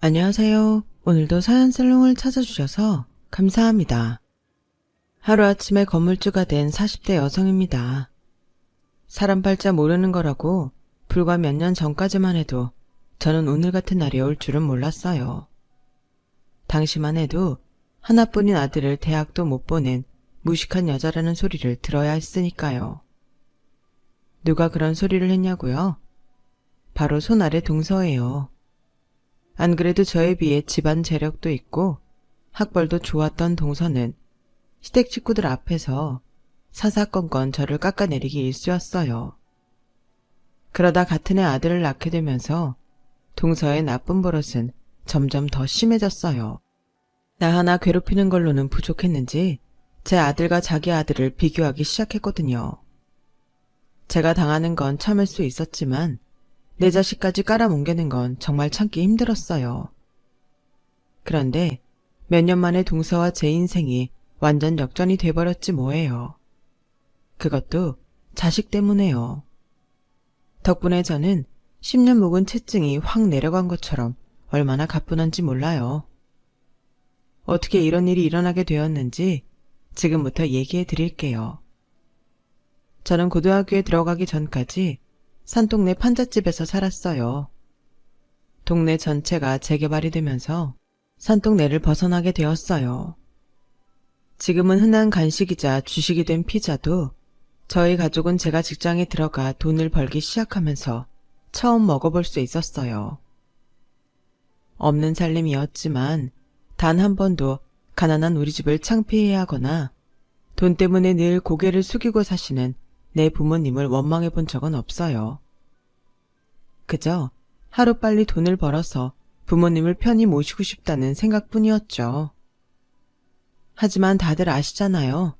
안녕하세요. 오늘도 사연살롱을 찾아주셔서 감사합니다. 하루아침에 건물주가 된 40대 여성입니다. 사람 팔자 모르는 거라고 불과 몇 년 전까지만 해도 저는 오늘 같은 날이 올 줄은 몰랐어요. 당시만 해도 하나뿐인 아들을 대학도 못 보낸 무식한 여자라는 소리를 들어야 했으니까요. 누가 그런 소리를 했냐고요? 바로 손아래 동서예요. 안 그래도 저에 비해 집안 재력도 있고 학벌도 좋았던 동서는 시댁 식구들 앞에서 사사건건 저를 깎아내리기 일쑤였어요. 그러다 같은 해 아들을 낳게 되면서 동서의 나쁜 버릇은 점점 더 심해졌어요. 나 하나 괴롭히는 걸로는 부족했는지 제 아들과 자기 아들을 비교하기 시작했거든요. 제가 당하는 건 참을 수 있었지만 내 자식까지 깔아뭉개는 건 정말 참기 힘들었어요. 그런데 몇 년 만에 동서와 제 인생이 완전 역전이 돼버렸지 뭐예요. 그것도 자식 때문에요. 덕분에 저는 10년 묵은 채증이 확 내려간 것처럼 얼마나 가뿐한지 몰라요. 어떻게 이런 일이 일어나게 되었는지 지금부터 얘기해 드릴게요. 저는 고등학교에 들어가기 전까지 산동네 판잣집에서 살았어요. 동네 전체가 재개발이 되면서 산동네를 벗어나게 되었어요. 지금은 흔한 간식이자 주식이 된 피자도 저희 가족은 제가 직장에 들어가 돈을 벌기 시작하면서 처음 먹어볼 수 있었어요. 없는 살림이었지만 단 한 번도 가난한 우리 집을 창피해야 하거나 돈 때문에 늘 고개를 숙이고 사시는 내 부모님을 원망해 본 적은 없어요. 그저 하루빨리 돈을 벌어서 부모님을 편히 모시고 싶다는 생각뿐이었죠. 하지만 다들 아시잖아요.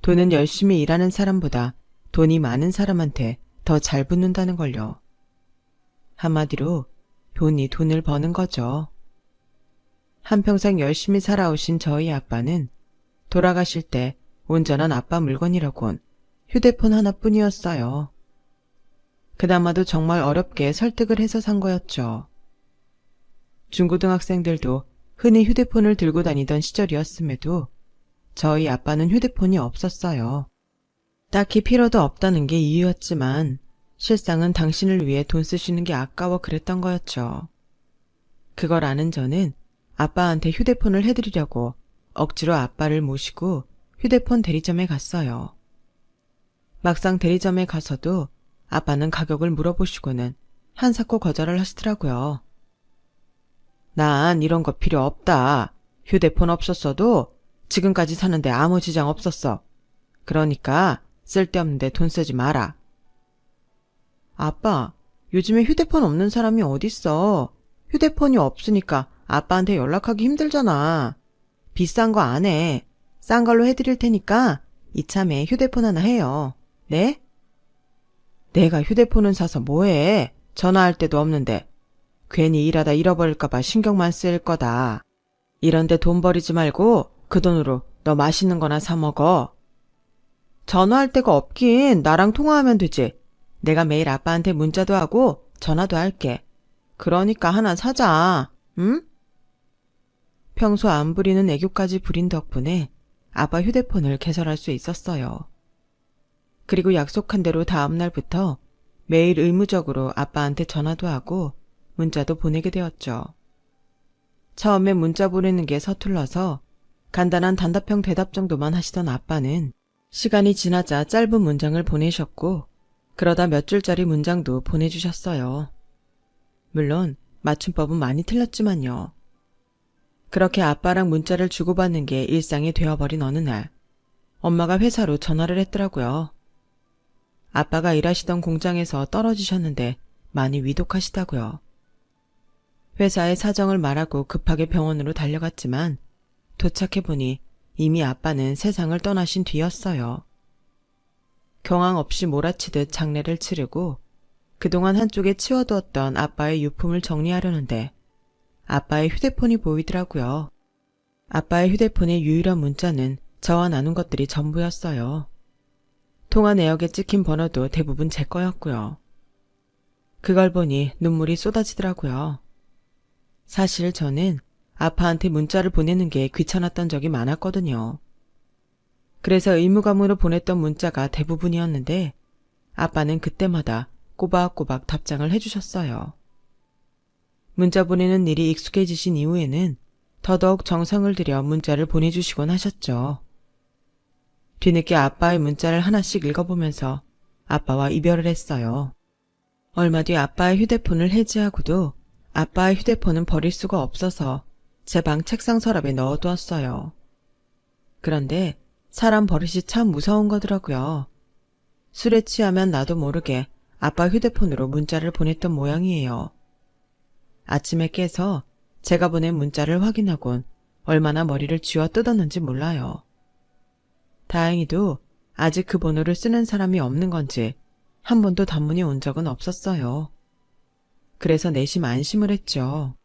돈은 열심히 일하는 사람보다 돈이 많은 사람한테 더 잘 붙는다는 걸요. 한마디로 돈이 돈을 버는 거죠. 한평생 열심히 살아오신 저희 아빠는 돌아가실 때 온전한 아빠 물건이라곤 휴대폰 하나뿐이었어요. 그나마도 정말 어렵게 설득을 해서 산 거였죠. 중고등학생들도 흔히 휴대폰을 들고 다니던 시절이었음에도 저희 아빠는 휴대폰이 없었어요. 딱히 필요도 없다는 게 이유였지만 실상은 당신을 위해 돈 쓰시는 게 아까워 그랬던 거였죠. 그걸 아는 저는 아빠한테 휴대폰을 해드리려고 억지로 아빠를 모시고 휴대폰 대리점에 갔어요. 막상 대리점에 가서도 아빠는 가격을 물어보시고는 한사코 거절을 하시더라고요. 난 이런 거 필요 없다. 휴대폰 없었어도 지금까지 사는데 아무 지장 없었어. 그러니까 쓸데없는데 돈 쓰지 마라. 아빠, 요즘에 휴대폰 없는 사람이 어딨어. 휴대폰이 없으니까 아빠한테 연락하기 힘들잖아. 비싼 거 안 해. 싼 걸로 해드릴 테니까 이참에 휴대폰 하나 해요. 네? 내가 휴대폰은 사서 뭐해? 전화할 데도 없는데. 괜히 일하다 잃어버릴까봐 신경만 쓰일 거다. 이런데 돈 버리지 말고 그 돈으로 너 맛있는 거나 사 먹어. 전화할 데가 없긴 나랑 통화하면 되지. 내가 매일 아빠한테 문자도 하고 전화도 할게. 그러니까 하나 사자. 응? 평소 안 부리는 애교까지 부린 덕분에 아빠 휴대폰을 개설할 수 있었어요. 그리고 약속한 대로 다음 날부터 매일 의무적으로 아빠한테 전화도 하고 문자도 보내게 되었죠. 처음에 문자 보내는 게 서툴러서 간단한 단답형 대답 정도만 하시던 아빠는 시간이 지나자 짧은 문장을 보내셨고 그러다 몇 줄짜리 문장도 보내주셨어요. 물론 맞춤법은 많이 틀렸지만요. 그렇게 아빠랑 문자를 주고받는 게 일상이 되어버린 어느 날 엄마가 회사로 전화를 했더라고요. 아빠가 일하시던 공장에서 떨어지셨는데 많이 위독하시다고요. 회사에 사정을 말하고 급하게 병원으로 달려갔지만 도착해보니 이미 아빠는 세상을 떠나신 뒤였어요. 경황 없이 몰아치듯 장례를 치르고 그동안 한쪽에 치워두었던 아빠의 유품을 정리하려는데 아빠의 휴대폰이 보이더라고요. 아빠의 휴대폰의 유일한 문자는 저와 나눈 것들이 전부였어요. 통화 내역에 찍힌 번호도 대부분 제 거였고요. 그걸 보니 눈물이 쏟아지더라고요. 사실 저는 아빠한테 문자를 보내는 게 귀찮았던 적이 많았거든요. 그래서 의무감으로 보냈던 문자가 대부분이었는데 아빠는 그때마다 꼬박꼬박 답장을 해주셨어요. 문자 보내는 일이 익숙해지신 이후에는 더더욱 정성을 들여 문자를 보내주시곤 하셨죠. 뒤늦게 아빠의 문자를 하나씩 읽어보면서 아빠와 이별을 했어요. 얼마 뒤 아빠의 휴대폰을 해지하고도 아빠의 휴대폰은 버릴 수가 없어서 제 방 책상 서랍에 넣어두었어요. 그런데 사람 버릇이 참 무서운 거더라고요. 술에 취하면 나도 모르게 아빠 휴대폰으로 문자를 보냈던 모양이에요. 아침에 깨서 제가 보낸 문자를 확인하곤 얼마나 머리를 쥐어 뜯었는지 몰라요. 다행히도 아직 그 번호를 쓰는 사람이 없는 건지 한 번도 단문이 온 적은 없었어요. 그래서 내심 안심을 했죠.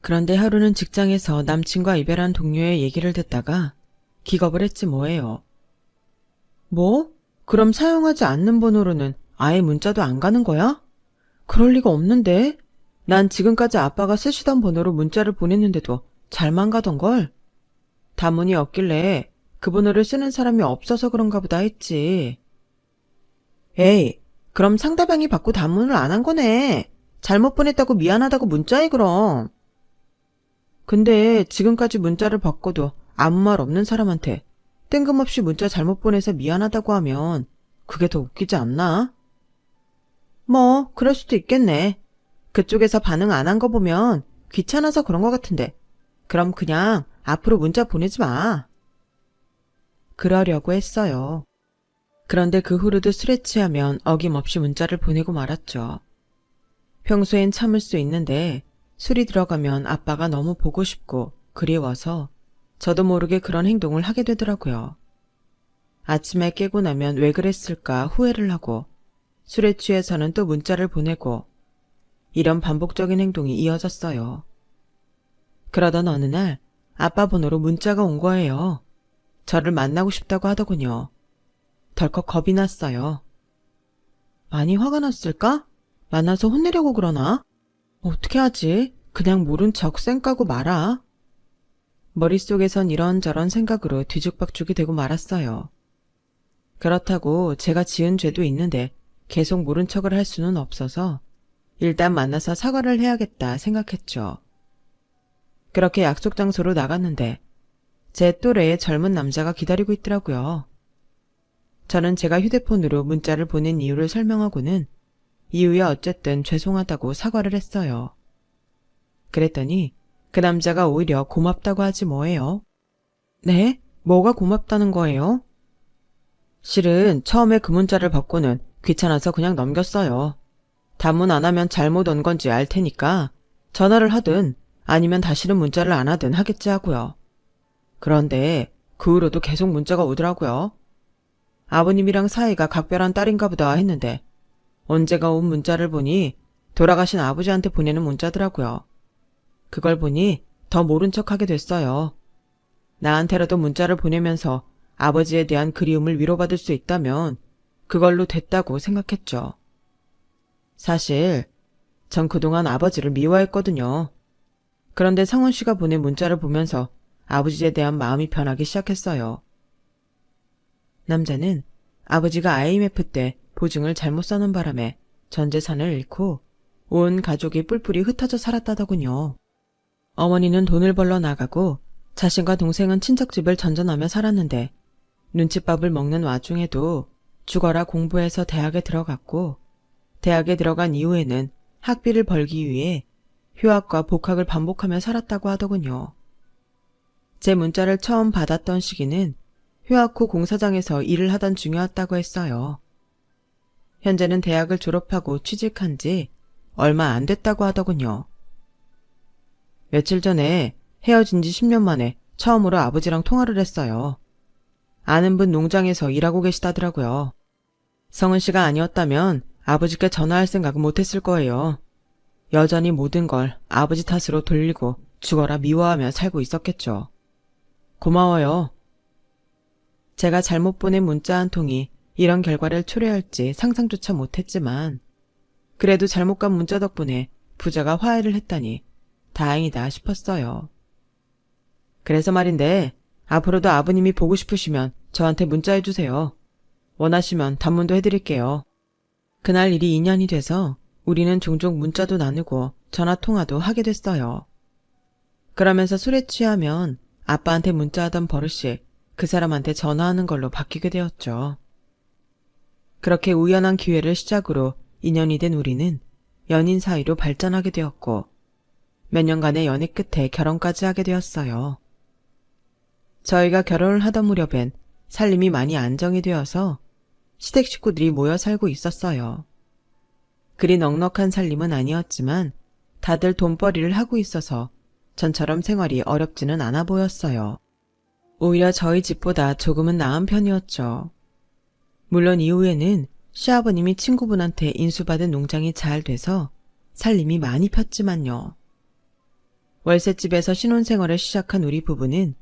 그런데 하루는 직장에서 남친과 이별한 동료의 얘기를 듣다가 기겁을 했지 뭐예요. 뭐? 그럼 사용하지 않는 번호로는 아예 문자도 안 가는 거야? 그럴 리가 없는데? 난 지금까지 아빠가 쓰시던 번호로 문자를 보냈는데도 잘만 가던걸? 단문이 없길래 그 번호를 쓰는 사람이 없어서 그런가 보다 했지. 에이, 그럼 상대방이 받고 단문을 안 한 거네. 잘못 보냈다고 미안하다고 문자해 그럼. 근데 지금까지 문자를 받고도 아무 말 없는 사람한테 뜬금없이 문자 잘못 보내서 미안하다고 하면 그게 더 웃기지 않나? 뭐 그럴 수도 있겠네. 그쪽에서 반응 안 한 거 보면 귀찮아서 그런 것 같은데 그럼 그냥 앞으로 문자 보내지 마. 그러려고 했어요. 그런데 그 후로도 술에 취하면 어김없이 문자를 보내고 말았죠. 평소엔 참을 수 있는데 술이 들어가면 아빠가 너무 보고 싶고 그리워서 저도 모르게 그런 행동을 하게 되더라고요. 아침에 깨고 나면 왜 그랬을까 후회를 하고 술에 취해서는 또 문자를 보내고 이런 반복적인 행동이 이어졌어요. 그러던 어느 날 아빠 번호로 문자가 온 거예요. 저를 만나고 싶다고 하더군요. 덜컥 겁이 났어요. 많이 화가 났을까? 만나서 혼내려고 그러나? 어떻게 하지? 그냥 모른 척 쌩까고 말아. 머릿속에선 이런저런 생각으로 뒤죽박죽이 되고 말았어요. 그렇다고 제가 지은 죄도 있는데 계속 모른 척을 할 수는 없어서 일단 만나서 사과를 해야겠다 생각했죠. 그렇게 약속 장소로 나갔는데 제 또래의 젊은 남자가 기다리고 있더라고요. 저는 제가 휴대폰으로 문자를 보낸 이유를 설명하고는 이후에 어쨌든 죄송하다고 사과를 했어요. 그랬더니 그 남자가 오히려 고맙다고 하지 뭐예요. 네? 뭐가 고맙다는 거예요? 실은 처음에 그 문자를 받고는 귀찮아서 그냥 넘겼어요. 단문 안 하면 잘못 온 건지 알 테니까 전화를 하든 아니면 다시는 문자를 안 하든 하겠지 하고요. 그런데 그 후로도 계속 문자가 오더라고요. 아버님이랑 사이가 각별한 딸인가 보다 했는데 언제가 온 문자를 보니 돌아가신 아버지한테 보내는 문자더라고요. 그걸 보니 더 모른 척하게 됐어요. 나한테라도 문자를 보내면서 아버지에 대한 그리움을 위로받을 수 있다면 그걸로 됐다고 생각했죠. 사실 전 그동안 아버지를 미워했거든요. 그런데 성훈 씨가 보낸 문자를 보면서 아버지에 대한 마음이 변하기 시작했어요. 남자는 아버지가 IMF 때 보증을 잘못 써놓은 바람에 전 재산을 잃고 온 가족이 뿔뿔이 흩어져 살았다더군요. 어머니는 돈을 벌러 나가고 자신과 동생은 친척집을 전전하며 살았는데 눈칫밥을 먹는 와중에도 죽어라 공부해서 대학에 들어갔고 대학에 들어간 이후에는 학비를 벌기 위해 휴학과 복학을 반복하며 살았다고 하더군요. 제 문자를 처음 받았던 시기는 휴학 후 공사장에서 일을 하던 중이었다고 했어요. 현재는 대학을 졸업하고 취직한 지 얼마 안 됐다고 하더군요. 며칠 전에 헤어진 지 10년 만에 처음으로 아버지랑 통화를 했어요. 아는 분 농장에서 일하고 계시다더라고요. 성은 씨가 아니었다면 아버지께 전화할 생각은 못했을 거예요. 여전히 모든 걸 아버지 탓으로 돌리고 죽어라 미워하며 살고 있었겠죠. 고마워요. 제가 잘못 보낸 문자 한 통이 이런 결과를 초래할지 상상조차 못했지만 그래도 잘못 간 문자 덕분에 부자가 화해를 했다니 다행이다 싶었어요. 그래서 말인데 앞으로도 아버님이 보고 싶으시면 저한테 문자해주세요. 원하시면 단문도 해드릴게요. 그날 일이 인연이 돼서 우리는 종종 문자도 나누고 전화통화도 하게 됐어요. 그러면서 술에 취하면 아빠한테 문자하던 버릇이 그 사람한테 전화하는 걸로 바뀌게 되었죠. 그렇게 우연한 기회를 시작으로 인연이 된 우리는 연인 사이로 발전하게 되었고 몇 년간의 연애 끝에 결혼까지 하게 되었어요. 저희가 결혼을 하던 무렵엔 살림이 많이 안정이 되어서 시댁 식구들이 모여 살고 있었어요. 그리 넉넉한 살림은 아니었지만 다들 돈벌이를 하고 있어서 전처럼 생활이 어렵지는 않아 보였어요. 오히려 저희 집보다 조금은 나은 편이었죠. 물론 이후에는 시아버님이 친구분한테 인수받은 농장이 잘 돼서 살림이 많이 폈지만요. 월세집에서 신혼생활을 시작한 우리 부부는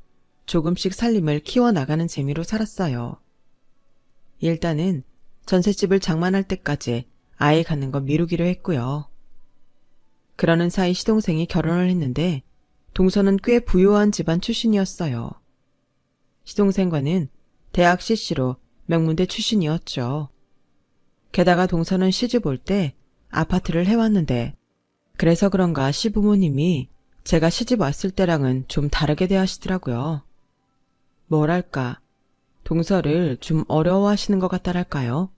조금씩 살림을 키워나가는 재미로 살았어요. 일단은 전셋집을 장만할 때까지 아이 갖는 건 미루기로 했고요. 그러는 사이 시동생이 결혼을 했는데 동서는 꽤 부유한 집안 출신이었어요. 시동생과는 대학 CC로 명문대 출신이었죠. 게다가 동서는 시집 올 때 아파트를 해왔는데 그래서 그런가 시부모님이 제가 시집 왔을 때랑은 좀 다르게 대하시더라고요. 뭐랄까, 동서를 좀 어려워하시는 것 같다랄까요?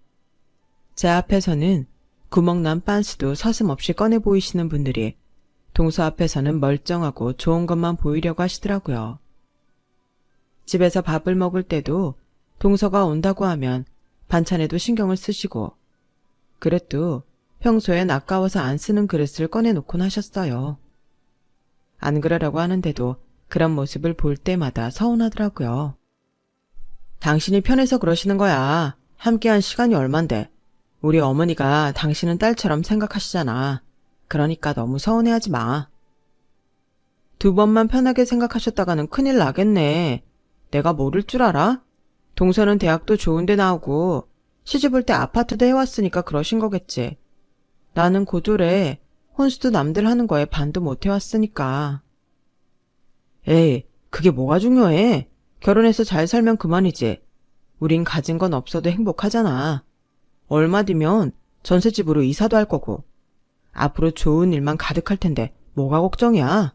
제 앞에서는 구멍난 빤스도 서슴없이 꺼내 보이시는 분들이 동서 앞에서는 멀쩡하고 좋은 것만 보이려고 하시더라고요. 집에서 밥을 먹을 때도 동서가 온다고 하면 반찬에도 신경을 쓰시고 그릇도 평소엔 아까워서 안 쓰는 그릇을 꺼내놓곤 하셨어요. 안 그러려고 하는데도 그런 모습을 볼 때마다 서운하더라고요. 당신이 편해서 그러시는 거야. 함께한 시간이 얼만데. 우리 어머니가 당신은 딸처럼 생각하시잖아. 그러니까 너무 서운해하지 마. 2번만 편하게 생각하셨다가는 큰일 나겠네. 내가 모를 줄 알아? 동서는 대학도 좋은데 나오고 시집 올 때 아파트도 해왔으니까 그러신 거겠지. 나는 고졸에 혼수도 남들 하는 거에 반도 못 해왔으니까. 에이, 그게 뭐가 중요해? 결혼해서 잘 살면 그만이지. 우린 가진 건 없어도 행복하잖아. 얼마 뒤면 전셋집으로 이사도 할 거고. 앞으로 좋은 일만 가득할 텐데 뭐가 걱정이야?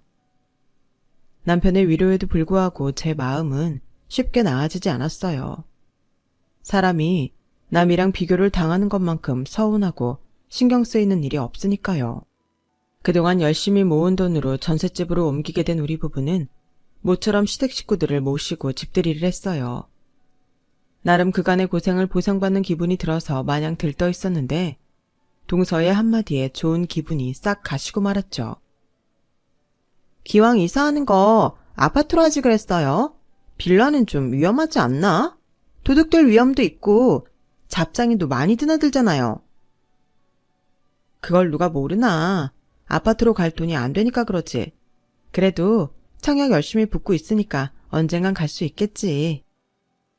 남편의 위로에도 불구하고 제 마음은 쉽게 나아지지 않았어요. 사람이 남이랑 비교를 당하는 것만큼 서운하고 신경 쓰이는 일이 없으니까요. 그동안 열심히 모은 돈으로 전셋집으로 옮기게 된 우리 부부는 모처럼 시댁 식구들을 모시고 집들이를 했어요. 나름 그간의 고생을 보상받는 기분이 들어서 마냥 들떠 있었는데 동서의 한마디에 좋은 기분이 싹 가시고 말았죠. 기왕 이사하는 거 아파트로 하지 그랬어요. 빌라는 좀 위험하지 않나? 도둑들 위험도 있고 잡장이도 많이 드나들잖아요. 그걸 누가 모르나. 아파트로 갈 돈이 안 되니까 그러지. 그래도 청약 열심히 붙고 있으니까 언젠간 갈 수 있겠지.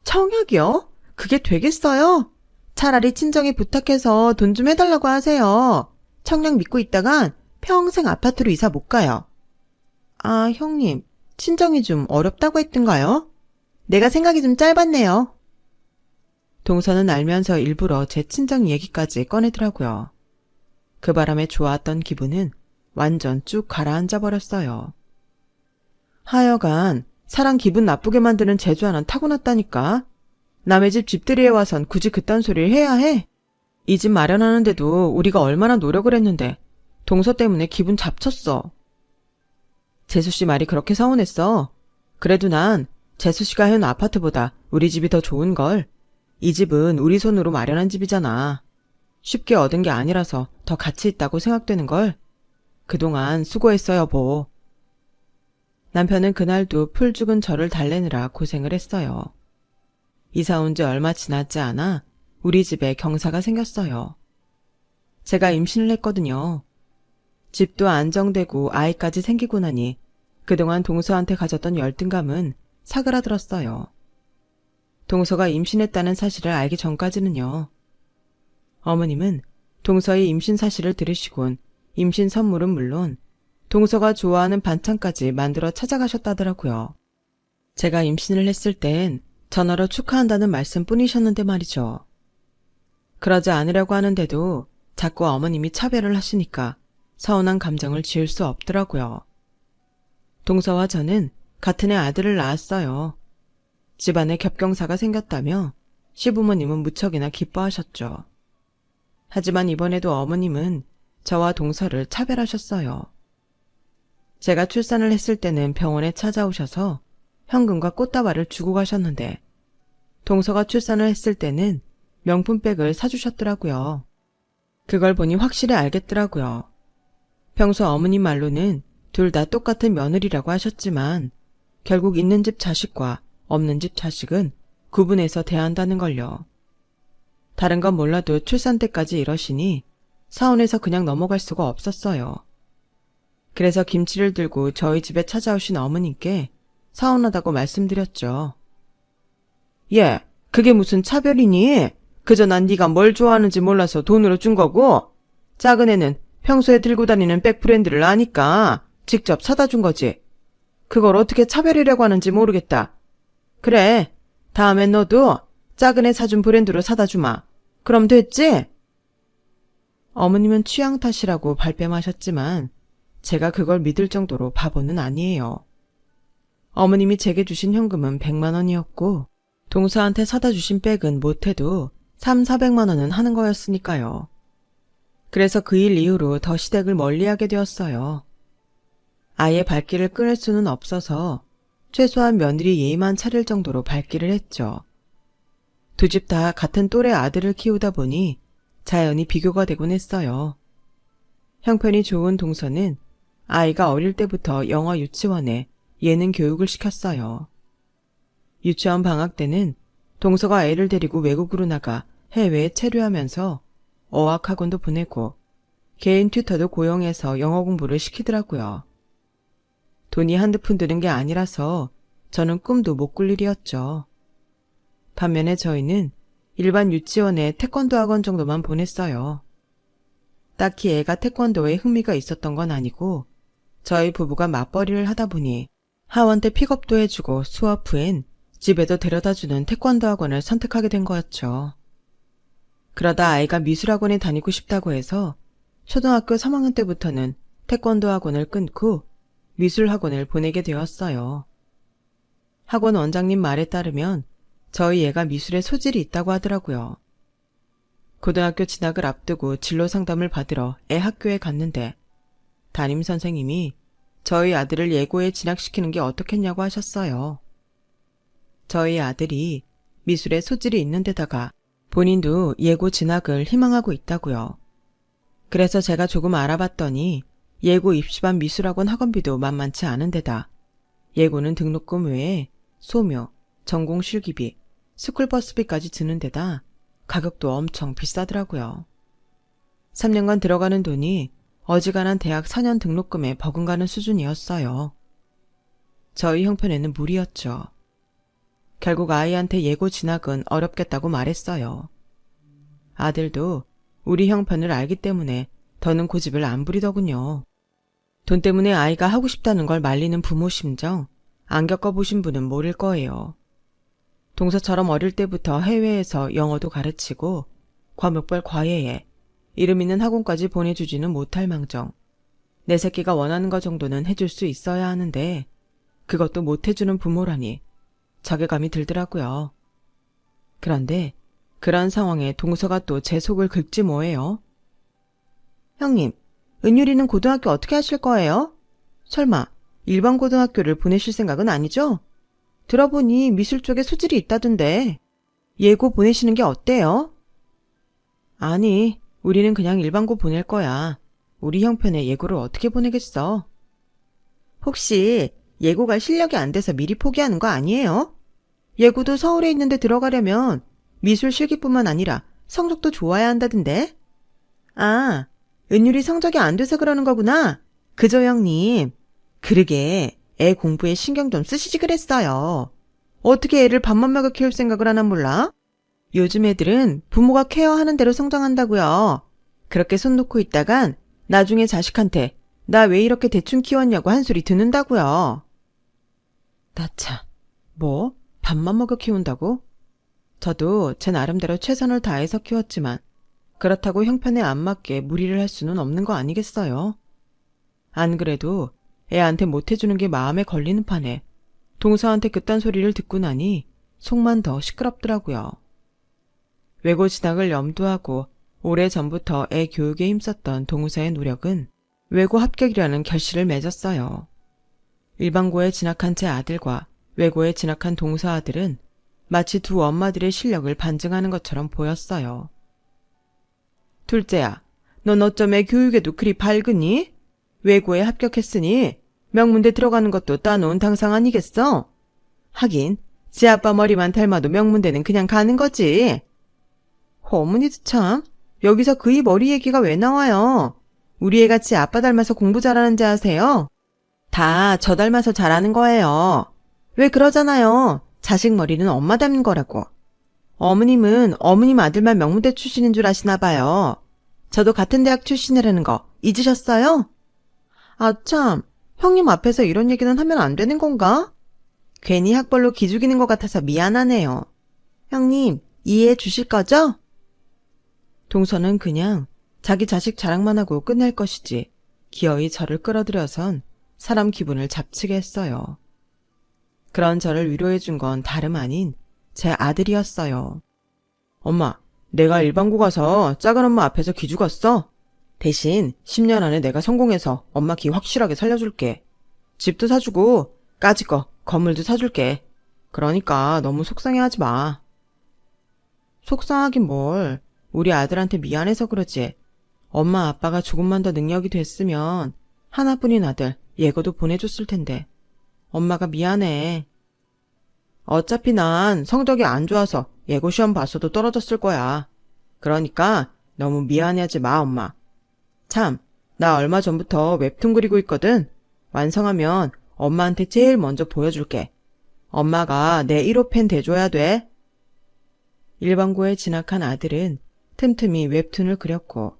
청약이요? 그게 되겠어요? 차라리 친정에 부탁해서 돈 좀 해달라고 하세요. 청약 믿고 있다간 평생 아파트로 이사 못 가요. 아, 형님, 친정이 좀 어렵다고 했던가요? 내가 생각이 좀 짧았네요. 동서는 알면서 일부러 제 친정 얘기까지 꺼내더라고요. 그 바람에 좋았던 기분은 완전 쭉 가라앉아 버렸어요. 하여간 사람 기분 나쁘게 만드는 재주 하나는 타고났다니까. 남의 집 집들이에 와선 굳이 그딴 소리를 해야 해? 이 집 마련하는데도 우리가 얼마나 노력을 했는데 동서 때문에 기분 잡쳤어. 재수씨 말이 그렇게 서운했어. 그래도 난 재수씨가 해온 아파트보다 우리 집이 더 좋은걸. 이 집은 우리 손으로 마련한 집이잖아. 쉽게 얻은 게 아니라서 더 가치 있다고 생각되는걸. 그동안 수고했어 여보. 남편은 그날도 풀 죽은 저를 달래느라 고생을 했어요. 이사 온 지 얼마 지나지 않아 우리 집에 경사가 생겼어요. 제가 임신을 했거든요. 집도 안정되고 아이까지 생기고 나니 그동안 동서한테 가졌던 열등감은 사그라들었어요. 동서가 임신했다는 사실을 알기 전까지는요. 어머님은 동서의 임신 사실을 들으시곤 임신 선물은 물론 동서가 좋아하는 반찬까지 만들어 찾아가셨다더라고요. 제가 임신을 했을 땐 전화로 축하한다는 말씀뿐이셨는데 말이죠. 그러지 않으려고 하는데도 자꾸 어머님이 차별을 하시니까 서운한 감정을 지울 수 없더라고요. 동서와 저는 같은 해 아들을 낳았어요. 집안에 겹경사가 생겼다며 시부모님은 무척이나 기뻐하셨죠. 하지만 이번에도 어머님은 저와 동서를 차별하셨어요. 제가 출산을 했을 때는 병원에 찾아오셔서 현금과 꽃다발을 주고 가셨는데 동서가 출산을 했을 때는 명품백을 사주셨더라고요. 그걸 보니 확실히 알겠더라고요. 평소 어머님 말로는 둘 다 똑같은 며느리라고 하셨지만 결국 있는 집 자식과 없는 집 자식은 구분해서 대한다는 걸요. 다른 건 몰라도 출산 때까지 이러시니 서운해서 그냥 넘어갈 수가 없었어요. 그래서 김치를 들고 저희 집에 찾아오신 어머님께 서운하다고 말씀드렸죠. 예, 그게 무슨 차별이니? 그저 난 네가 뭘 좋아하는지 몰라서 돈으로 준 거고 작은 애는 평소에 들고 다니는 백브랜드를 아니까 직접 사다 준 거지. 그걸 어떻게 차별이라고 하는지 모르겠다. 그래, 다음엔 너도 작은 애 사준 브랜드로 사다 주마. 그럼 됐지? 어머님은 취향 탓이라고 발뺌하셨지만 제가 그걸 믿을 정도로 바보는 아니에요. 어머님이 제게 주신 현금은 100만 원이었고 동서한테 사다 주신 백은 못해도 300~400만 원은 하는 거였으니까요. 그래서 그 일 이후로 더 시댁을 멀리하게 되었어요. 아예 발길을 끊을 수는 없어서 최소한 며느리 예의만 차릴 정도로 발길을 했죠. 두 집 다 같은 또래 아들을 키우다 보니 자연히 비교가 되곤 했어요. 형편이 좋은 동서는 아이가 어릴 때부터 영어 유치원에 예능 교육을 시켰어요. 유치원 방학 때는 동서가 애를 데리고 외국으로 나가 해외에 체류하면서 어학학원도 보내고 개인 튜터도 고용해서 영어 공부를 시키더라고요. 돈이 한두 푼 드는 게 아니라서 저는 꿈도 못 꿀 일이었죠. 반면에 저희는 일반 유치원에 태권도 학원 정도만 보냈어요. 딱히 애가 태권도에 흥미가 있었던 건 아니고 저희 부부가 맞벌이를 하다 보니 하원 때 픽업도 해주고 수업 후엔 집에도 데려다주는 태권도 학원을 선택하게 된 거였죠. 그러다 아이가 미술학원에 다니고 싶다고 해서 초등학교 3학년 때부터는 태권도 학원을 끊고 미술학원을 보내게 되었어요. 학원 원장님 말에 따르면 저희 애가 미술에 소질이 있다고 하더라고요. 고등학교 진학을 앞두고 진로 상담을 받으러 애 학교에 갔는데 담임 선생님이 저희 아들을 예고에 진학시키는 게 어떻겠냐고 하셨어요. 저희 아들이 미술에 소질이 있는 데다가 본인도 예고 진학을 희망하고 있다고요. 그래서 제가 조금 알아봤더니 예고 입시반 미술학원 학원비도 만만치 않은 데다 예고는 등록금 외에 소묘, 전공 실기비, 스쿨버스비까지 드는 데다 가격도 엄청 비싸더라고요. 3년간 들어가는 돈이 어지간한 대학 4년 등록금에 버금가는 수준이었어요. 저희 형편에는 무리였죠. 결국 아이한테 예고 진학은 어렵겠다고 말했어요. 아들도 우리 형편을 알기 때문에 더는 고집을 안 부리더군요. 돈 때문에 아이가 하고 싶다는 걸 말리는 부모 심정 안 겪어보신 분은 모를 거예요. 동서처럼 어릴 때부터 해외에서 영어도 가르치고 과목별 과외에 이름 있는 학원까지 보내주지는 못할 망정 내 새끼가 원하는 것 정도는 해줄 수 있어야 하는데 그것도 못해주는 부모라니 자괴감이 들더라고요. 그런데 그런 상황에 동서가 또 제 속을 긁지 뭐예요. 형님, 은율이는 고등학교 어떻게 하실 거예요? 설마 일반 고등학교를 보내실 생각은 아니죠? 들어보니 미술 쪽에 소질이 있다던데 예고 보내시는 게 어때요? 아니, 우리는 그냥 일반고 보낼 거야. 우리 형편에 예고를 어떻게 보내겠어? 혹시 예고 갈 실력이 안 돼서 미리 포기하는 거 아니에요? 예고도 서울에 있는데 들어가려면 미술 실기뿐만 아니라 성적도 좋아야 한다던데? 아, 은율이 성적이 안 돼서 그러는 거구나. 그죠, 형님. 그러게 애 공부에 신경 좀 쓰시지 그랬어요. 어떻게 애를 밥만 먹여 키울 생각을 하나 몰라? 요즘 애들은 부모가 케어하는 대로 성장한다고요. 그렇게 손 놓고 있다간 나중에 자식한테 나 왜 이렇게 대충 키웠냐고 한 소리 듣는다고요. 나 참, 뭐? 밥만 먹여 키운다고? 저도 제 나름대로 최선을 다해서 키웠지만 그렇다고 형편에 안 맞게 무리를 할 수는 없는 거 아니겠어요? 안 그래도 애한테 못해주는 게 마음에 걸리는 판에 동서한테 그딴 소리를 듣고 나니 속만 더 시끄럽더라고요. 외고 진학을 염두하고 오래전부터 애 교육에 힘썼던 동서의 노력은 외고 합격이라는 결실을 맺었어요. 일반고에 진학한 제 아들과 외고에 진학한 동서 아들은 마치 두 엄마들의 실력을 반증하는 것처럼 보였어요. 둘째야, 넌 어쩜 애 교육에도 그리 밝으니? 외고에 합격했으니 명문대 들어가는 것도 따놓은 당상 아니겠어? 하긴 지 아빠 머리만 닮아도 명문대는 그냥 가는 거지. 어머니도 참, 여기서 그이 머리 얘기가 왜 나와요? 우리 애같이 아빠 닮아서 공부 잘하는지 아세요? 다 저 닮아서 잘하는 거예요. 왜 그러잖아요. 자식 머리는 엄마 닮는 거라고. 어머님은 어머님 아들만 명문대 출신인 줄 아시나 봐요. 저도 같은 대학 출신이라는 거 잊으셨어요? 아 참, 형님 앞에서 이런 얘기는 하면 안 되는 건가? 괜히 학벌로 기죽이는 것 같아서 미안하네요. 형님, 이해해 주실 거죠? 동서는 그냥 자기 자식 자랑만 하고 끝낼 것이지 기어이 저를 끌어들여선 사람 기분을 잡치게 했어요. 그런 저를 위로해 준 건 다름 아닌 제 아들이었어요. 엄마, 내가 일반고 가서 작은 엄마 앞에서 기죽었어. 대신 10년 안에 내가 성공해서 엄마 기 확실하게 살려줄게. 집도 사주고 까짓 거 건물도 사줄게. 그러니까 너무 속상해하지 마. 속상하긴 뭘. 우리 아들한테 미안해서 그러지. 엄마 아빠가 조금만 더 능력이 됐으면 하나뿐인 아들 예고도 보내줬을 텐데. 엄마가 미안해. 어차피 난 성적이 안 좋아서 예고 시험 봤어도 떨어졌을 거야. 그러니까 너무 미안해하지 마, 엄마. 참, 나 얼마 전부터 웹툰 그리고 있거든. 완성하면 엄마한테 제일 먼저 보여줄게. 엄마가 내 1호 팬 돼줘야 돼. 일반고에 진학한 아들은 틈틈이 웹툰을 그렸고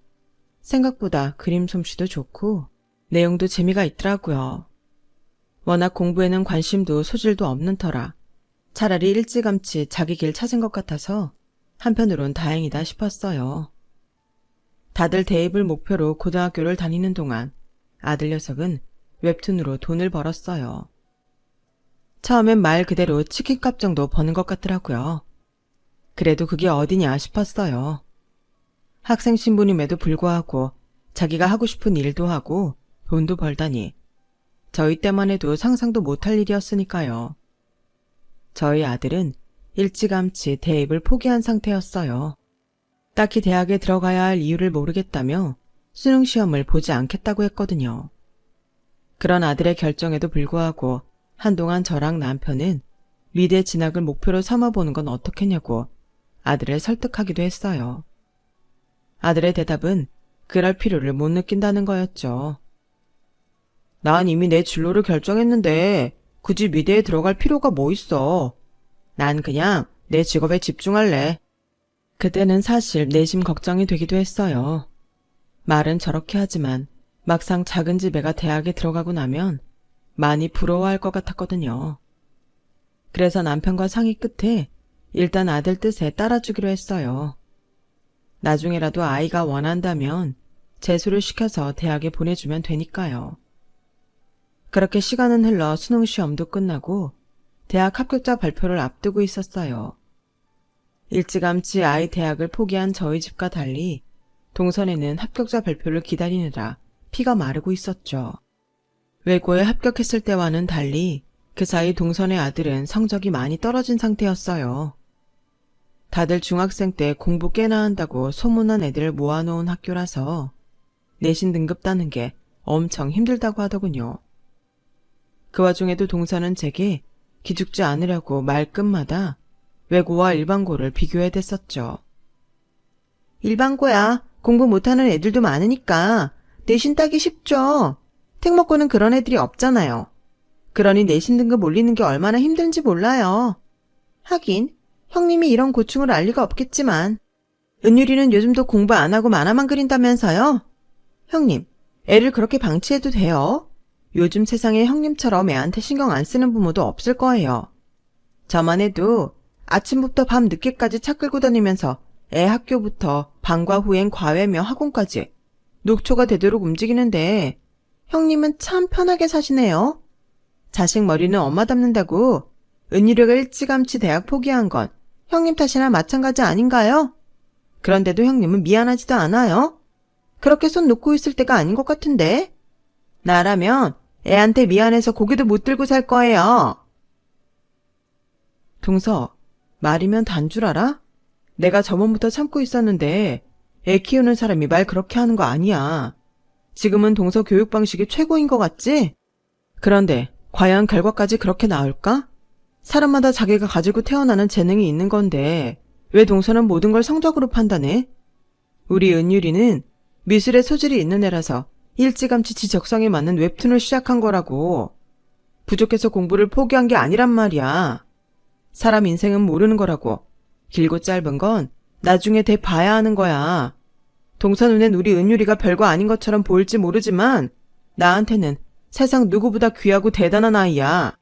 생각보다 그림 솜씨도 좋고 내용도 재미가 있더라고요. 워낙 공부에는 관심도 소질도 없는 터라 차라리 일찌감치 자기 길 찾은 것 같아서 한편으론 다행이다 싶었어요. 다들 대입을 목표로 고등학교를 다니는 동안 아들 녀석은 웹툰으로 돈을 벌었어요. 처음엔 말 그대로 치킨값 정도 버는 것 같더라고요. 그래도 그게 어디냐 싶었어요. 학생 신분임에도 불구하고 자기가 하고 싶은 일도 하고 돈도 벌다니 저희 때만 해도 상상도 못할 일이었으니까요. 저희 아들은 일찌감치 대입을 포기한 상태였어요. 딱히 대학에 들어가야 할 이유를 모르겠다며 수능 시험을 보지 않겠다고 했거든요. 그런 아들의 결정에도 불구하고 한동안 저랑 남편은 미대 진학을 목표로 삼아보는 건 어떻겠냐고 아들을 설득하기도 했어요. 아들의 대답은 그럴 필요를 못 느낀다는 거였죠. 난 이미 내 진로를 결정했는데 굳이 미대에 들어갈 필요가 뭐 있어. 난 그냥 내 직업에 집중할래. 그때는 사실 내심 걱정이 되기도 했어요. 말은 저렇게 하지만 막상 작은 집애가 대학에 들어가고 나면 많이 부러워할 것 같았거든요. 그래서 남편과 상의 끝에 일단 아들 뜻에 따라주기로 했어요. 나중에라도 아이가 원한다면 재수를 시켜서 대학에 보내주면 되니까요. 그렇게 시간은 흘러 수능 시험도 끝나고 대학 합격자 발표를 앞두고 있었어요. 일찌감치 아이 대학을 포기한 저희 집과 달리 동선에는 합격자 발표를 기다리느라 피가 마르고 있었죠. 외고에 합격했을 때와는 달리 그 사이 동선의 아들은 성적이 많이 떨어진 상태였어요. 다들 중학생 때 공부 꽤나 한다고 소문난 애들을 모아놓은 학교라서 내신 등급 따는 게 엄청 힘들다고 하더군요. 그 와중에도 동서는 제게 기죽지 않으려고 말끝마다 외고와 일반고를 비교해댔었죠. 일반고야 공부 못하는 애들도 많으니까 내신 따기 쉽죠. 특목고는 그런 애들이 없잖아요. 그러니 내신 등급 올리는 게 얼마나 힘든지 몰라요. 하긴 형님이 이런 고충을 알 리가 없겠지만 은유리는 요즘도 공부 안 하고 만화만 그린다면서요? 형님, 애를 그렇게 방치해도 돼요? 요즘 세상에 형님처럼 애한테 신경 안 쓰는 부모도 없을 거예요. 저만 해도 아침부터 밤 늦게까지 차 끌고 다니면서 애 학교부터 방과 후엔 과외며 학원까지 녹초가 되도록 움직이는데 형님은 참 편하게 사시네요. 자식 머리는 엄마 닮는다고 은유리가 일찌감치 대학 포기한 건 형님 탓이나 마찬가지 아닌가요? 그런데도 형님은 미안하지도 않아요? 그렇게 손 놓고 있을 때가 아닌 것 같은데? 나라면 애한테 미안해서 고개도 못 들고 살 거예요. 동서, 말이면 단 줄 알아? 내가 저번부터 참고 있었는데 애 키우는 사람이 말 그렇게 하는 거 아니야. 지금은 동서 교육 방식이 최고인 것 같지? 그런데 과연 결과까지 그렇게 나올까? 사람마다 자기가 가지고 태어나는 재능이 있는 건데 왜 동서는 모든 걸 성적으로 판단해? 우리 은유리는 미술에 소질이 있는 애라서 일찌감치 지 적성에 맞는 웹툰을 시작한 거라고. 부족해서 공부를 포기한 게 아니란 말이야. 사람 인생은 모르는 거라고. 길고 짧은 건 나중에 돼 봐야 하는 거야. 동서 눈엔 우리 은유리가 별거 아닌 것처럼 보일지 모르지만 나한테는 세상 누구보다 귀하고 대단한 아이야.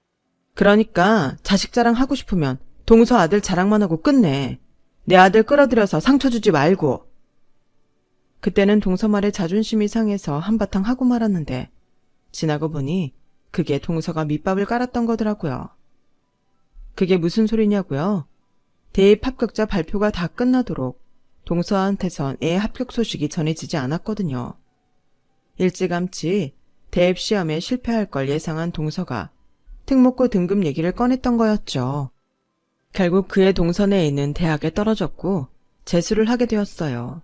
그러니까 자식 자랑하고 싶으면 동서 아들 자랑만 하고 끝내. 내 아들 끌어들여서 상처 주지 말고. 그때는 동서 말에 자존심이 상해서 한바탕 하고 말았는데 지나고 보니 그게 동서가 밑밥을 깔았던 거더라고요. 그게 무슨 소리냐고요? 대입 합격자 발표가 다 끝나도록 동서한테선 애 합격 소식이 전해지지 않았거든요. 일찌감치 대입 시험에 실패할 걸 예상한 동서가 특목고 등급 얘기를 꺼냈던 거였죠. 결국 그의 동선에 있는 대학에 떨어졌고 재수를 하게 되었어요.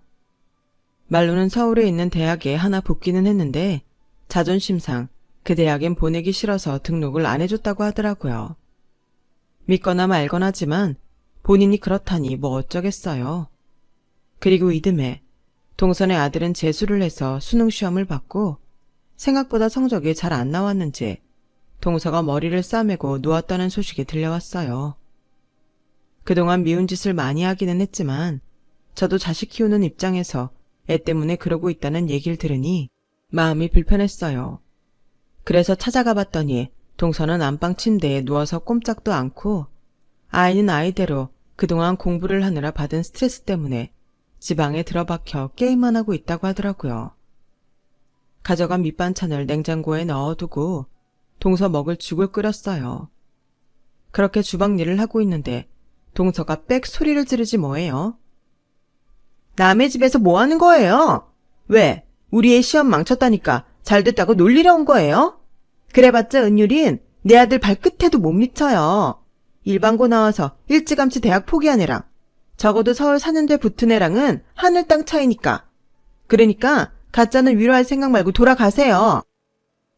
말로는 서울에 있는 대학에 하나 붙기는 했는데 자존심상 그 대학엔 보내기 싫어서 등록을 안 해줬다고 하더라고요. 믿거나 말거나 하지만 본인이 그렇다니 뭐 어쩌겠어요. 그리고 이듬해 동선의 아들은 재수를 해서 수능 시험을 받고 생각보다 성적이 잘 안 나왔는지 동서가 머리를 싸매고 누웠다는 소식이 들려왔어요. 그동안 미운 짓을 많이 하기는 했지만 저도 자식 키우는 입장에서 애 때문에 그러고 있다는 얘기를 들으니 마음이 불편했어요. 그래서 찾아가 봤더니 동서는 안방 침대에 누워서 꼼짝도 않고 아이는 아이대로 그동안 공부를 하느라 받은 스트레스 때문에 지방에 들어박혀 게임만 하고 있다고 하더라고요. 가져간 밑반찬을 냉장고에 넣어두고 동서 먹을 죽을 끓였어요. 그렇게 주방 일을 하고 있는데 동서가 빽 소리를 지르지 뭐예요. 남의 집에서 뭐 하는 거예요? 왜? 우리 애 시험 망쳤다니까 잘 됐다고 놀리러 온 거예요? 그래봤자 은율인 내 아들 발끝에도 못 미쳐요. 일반고 나와서 일찌감치 대학 포기한 애랑 적어도 서울 사는 데 붙은 애랑은 하늘 땅 차이니까. 그러니까 가짜는 위로할 생각 말고 돌아가세요.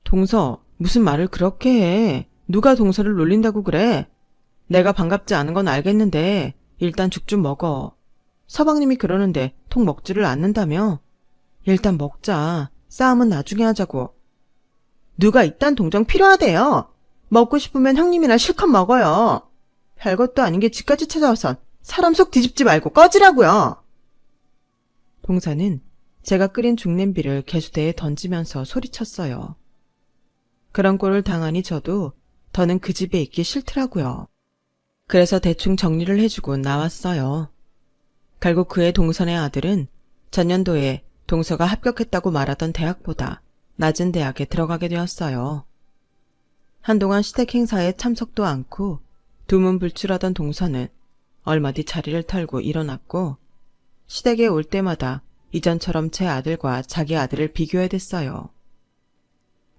동서, 무슨 말을 그렇게 해. 누가 동서를 놀린다고 그래. 내가 반갑지 않은 건 알겠는데 일단 죽 좀 먹어. 서방님이 그러는데 통 먹지를 않는다며. 일단 먹자. 싸움은 나중에 하자고. 누가 이딴 동정 필요하대요. 먹고 싶으면 형님이나 실컷 먹어요. 별것도 아닌 게 집까지 찾아와선 사람 속 뒤집지 말고 꺼지라고요. 동서는 제가 끓인 죽냄비를 개수대에 던지면서 소리쳤어요. 그런 꼴을 당하니 저도 더는 그 집에 있기 싫더라고요. 그래서 대충 정리를 해주고 나왔어요. 결국 그의 동선의 아들은 전년도에 동서가 합격했다고 말하던 대학보다 낮은 대학에 들어가게 되었어요. 한동안 시댁 행사에 참석도 않고 두문불출하던 동서는 얼마 뒤 자리를 털고 일어났고 시댁에 올 때마다 이전처럼 제 아들과 자기 아들을 비교해댔어요.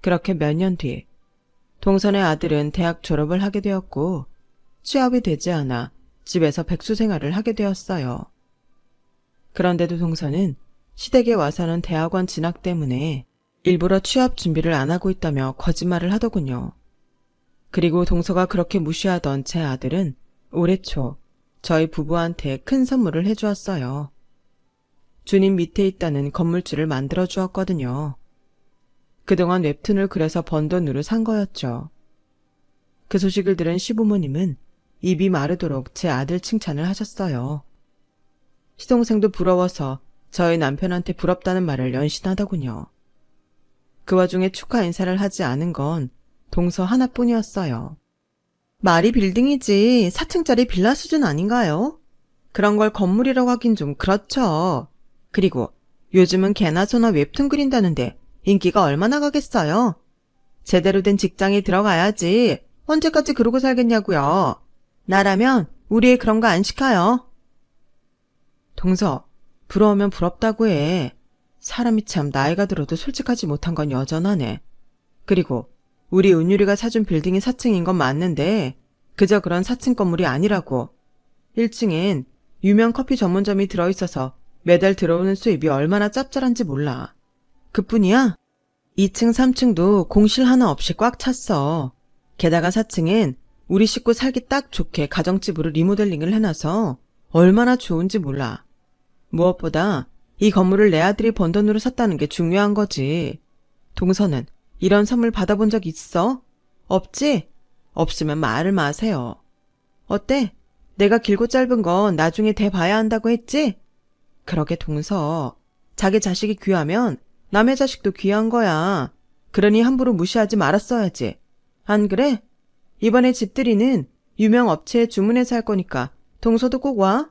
그렇게 몇 년 뒤 동선의 아들은 대학 졸업을 하게 되었고 취업이 되지 않아 집에서 백수 생활을 하게 되었어요. 그런데도 동서는 시댁에 와서는 대학원 진학 때문에 일부러 취업 준비를 안 하고 있다며 거짓말을 하더군요. 그리고 동서가 그렇게 무시하던 제 아들은 올해 초 저희 부부한테 큰 선물을 해주었어요. 주님 밑에 있다는 건물주를 만들어 주었거든요. 그동안 웹툰을 그려서 번 돈으로 산 거였죠. 그 소식을 들은 시부모님은 입이 마르도록 제 아들 칭찬을 하셨어요. 시동생도 부러워서 저희 남편한테 부럽다는 말을 연신하더군요. 그 와중에 축하 인사를 하지 않은 건 동서 하나뿐이었어요. 말이 빌딩이지 4층짜리 빌라 수준 아닌가요? 그런 걸 건물이라고 하긴 좀 그렇죠. 그리고 요즘은 개나 소나 웹툰 그린다는데 인기가 얼마나 가겠어요? 제대로 된 직장에 들어가야지 언제까지 그러고 살겠냐고요. 나라면 우리 애 그런 거 안 시켜요. 동서, 부러우면 부럽다고 해. 사람이 참 나이가 들어도 솔직하지 못한 건 여전하네. 그리고 우리 은유리가 사준 빌딩이 4층인 건 맞는데 그저 그런 4층 건물이 아니라고. 1층엔 유명 커피 전문점이 들어있어서 매달 들어오는 수입이 얼마나 짭짤한지 몰라. 그뿐이야? 2층, 3층도 공실 하나 없이 꽉 찼어. 게다가 4층엔 우리 식구 살기 딱 좋게 가정집으로 리모델링을 해놔서 얼마나 좋은지 몰라. 무엇보다 이 건물을 내 아들이 번 돈으로 샀다는 게 중요한 거지. 동서는 이런 선물 받아본 적 있어? 없지? 없으면 말을 마세요. 어때? 내가 길고 짧은 건 나중에 대봐야 한다고 했지? 그러게 동서, 자기 자식이 귀하면 남의 자식도 귀한 거야. 그러니 함부로 무시하지 말았어야지. 안 그래? 이번에 집들이는 유명 업체에 주문해서 할 거니까 동서도 꼭 와.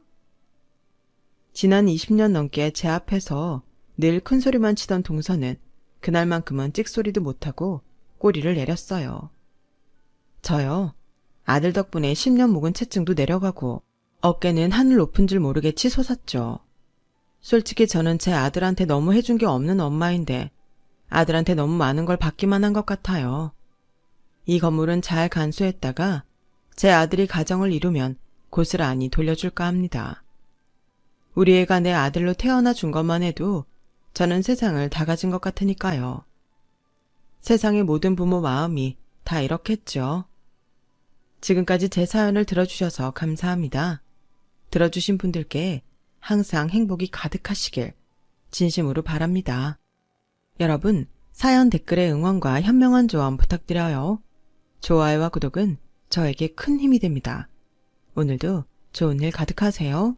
지난 20년 넘게 제 앞에서 늘 큰 소리만 치던 동서는 그날만큼은 찍소리도 못하고 꼬리를 내렸어요. 저요. 아들 덕분에 10년 묵은 체증도 내려가고 어깨는 하늘 높은 줄 모르게 치솟았죠. 솔직히 저는 제 아들한테 너무 해준 게 없는 엄마인데 아들한테 너무 많은 걸 받기만 한 것 같아요. 이 건물은 잘 간수했다가 제 아들이 가정을 이루면 고스란히 돌려줄까 합니다. 우리 애가 내 아들로 태어나 준 것만 해도 저는 세상을 다 가진 것 같으니까요. 세상의 모든 부모 마음이 다 이렇겠죠. 지금까지 제 사연을 들어주셔서 감사합니다. 들어주신 분들께 항상 행복이 가득하시길 진심으로 바랍니다. 여러분, 사연 댓글에 응원과 현명한 조언 부탁드려요. 좋아요와 구독은 저에게 큰 힘이 됩니다. 오늘도 좋은 일 가득하세요.